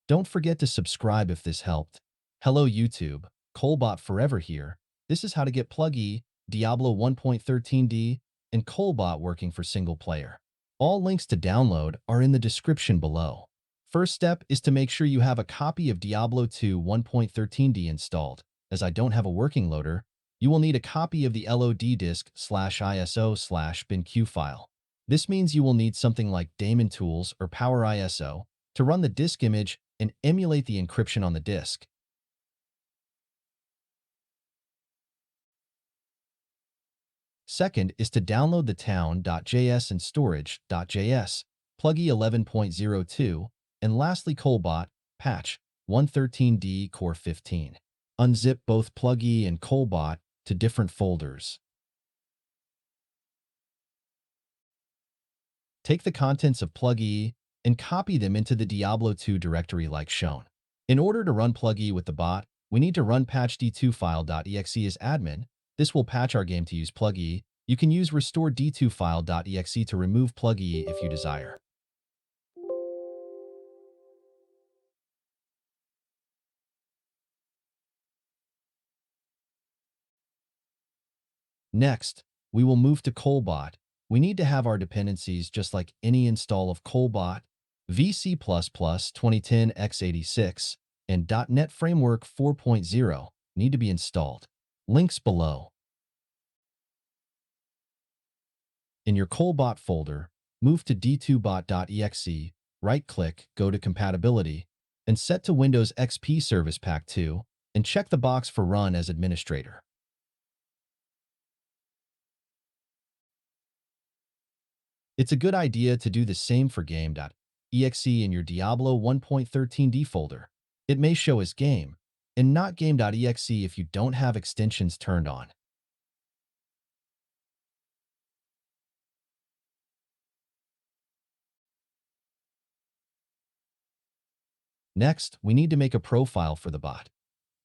Don't forget to subscribe if this helped. Hello YouTube, Kolbot Forever here. This is how to get Pluggy, Diablo 1.13d, and Kolbot working for single player. All links to download are in the description below. First step is to make sure you have a copy of Diablo 2 1.13d installed. As I don't have a working loader, you will need a copy of the LOD disk/ISO/binQ file. This means you will need something like Daemon Tools or Power ISO to run the disk image and emulate the encryption on the disk. Second is to download the town.js and storage.js, Pluggy 11.02, and lastly Kolbot, patch 113d core 15. Unzip both Pluggy and Kolbot to different folders. Take the contents of Pluggy and copy them into the Diablo 2 directory like shown. In order to run Pluggy with the bot, we need to run patchd2file.exe as admin. This will patch our game to use Pluggy. You can use restore d2file.exe to remove Pluggy if you desire. Next, we will move to Kolbot. We need to have our dependencies just like any install of Kolbot, VC++ 2010 x86, and .NET Framework 4.0 need to be installed. Links below. In your Kolbot folder, move to d2bot.exe, right-click, go to Compatibility, and set to Windows XP Service Pack 2, and check the box for Run as Administrator. It's a good idea to do the same for game.exe in your Diablo 1.13d folder. It may show as game, and not game.exe if you don't have extensions turned on. Next, we need to make a profile for the bot.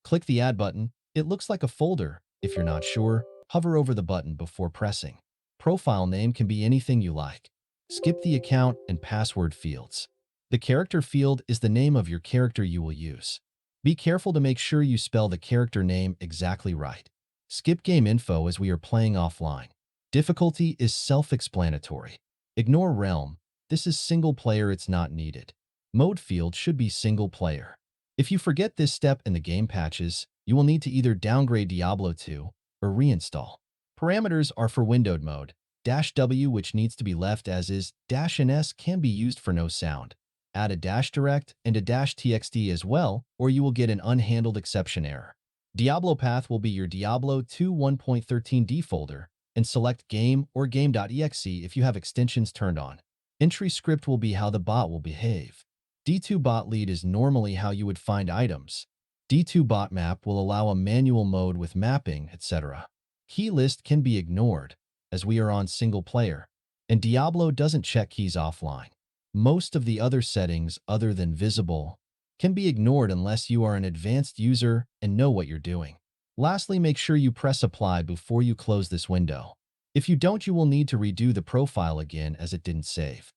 Click the Add button. It looks like a folder. If you're not sure, hover over the button before pressing. Profile name can be anything you like. Skip the account and password fields. The character field is the name of your character you will use. Be careful to make sure you spell the character name exactly right. Skip game info as we are playing offline. Difficulty is self-explanatory. Ignore realm. This is single player, it's not needed. Mode field should be single player. If you forget this step in the game patches, you will need to either downgrade Diablo 2 or reinstall. Parameters are for windowed mode. -W which needs to be left as is, -NS can be used for no sound. Add a -direct and a -txt as well, or you will get an unhandled exception error. Diablo path will be your Diablo 2 1.13d folder, and select game or game.exe if you have extensions turned on. Entry script will be how the bot will behave. D2 bot lead is normally how you would find items. D2 bot map will allow a manual mode with mapping, etc. Key list can be ignored, as we are on single player, and Diablo doesn't check keys offline. Most of the other settings, other than visible, can be ignored unless you are an advanced user and know what you're doing. Lastly, make sure you press apply before you close this window. If you don't, you will need to redo the profile again as it didn't save.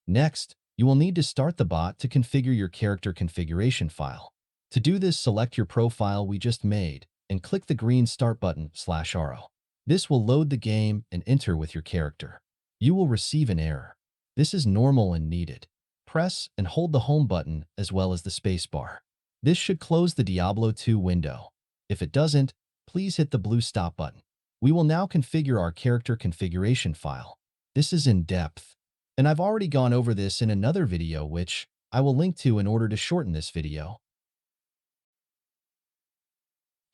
Next, you will need to start the bot to configure your character configuration file. To do this, select your profile we just made and click the green Start button /arrow. This will load the game and enter with your character. You will receive an error. This is normal and needed. Press and hold the Home button as well as the spacebar. This should close the Diablo 2 window. If it doesn't, please hit the blue Stop button. We will now configure our character configuration file. This is in depth, and I've already gone over this in another video which I will link to in order to shorten this video.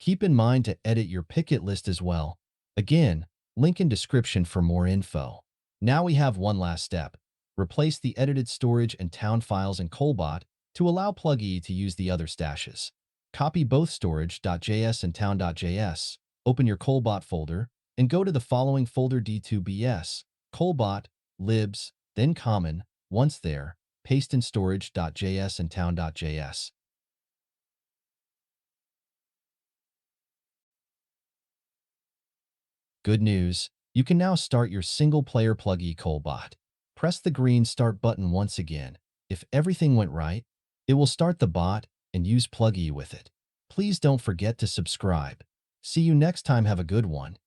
Keep in mind to edit your picket list as well. Again, link in description for more info. Now we have one last step. Replace the edited storage and town files in Kolbot to allow Pluggy to use the other stashes. Copy both storage.js and town.js, open your Kolbot folder, and go to the following folder d2bs, Kolbot, libs, then common. Once there, paste in storage.js and town.js. Good news, you can now start your single-player Pluggy Kolbot. Press the green Start button once again. If everything went right, it will start the bot and use Pluggy with it. Please don't forget to subscribe. See you next time. Have a good one.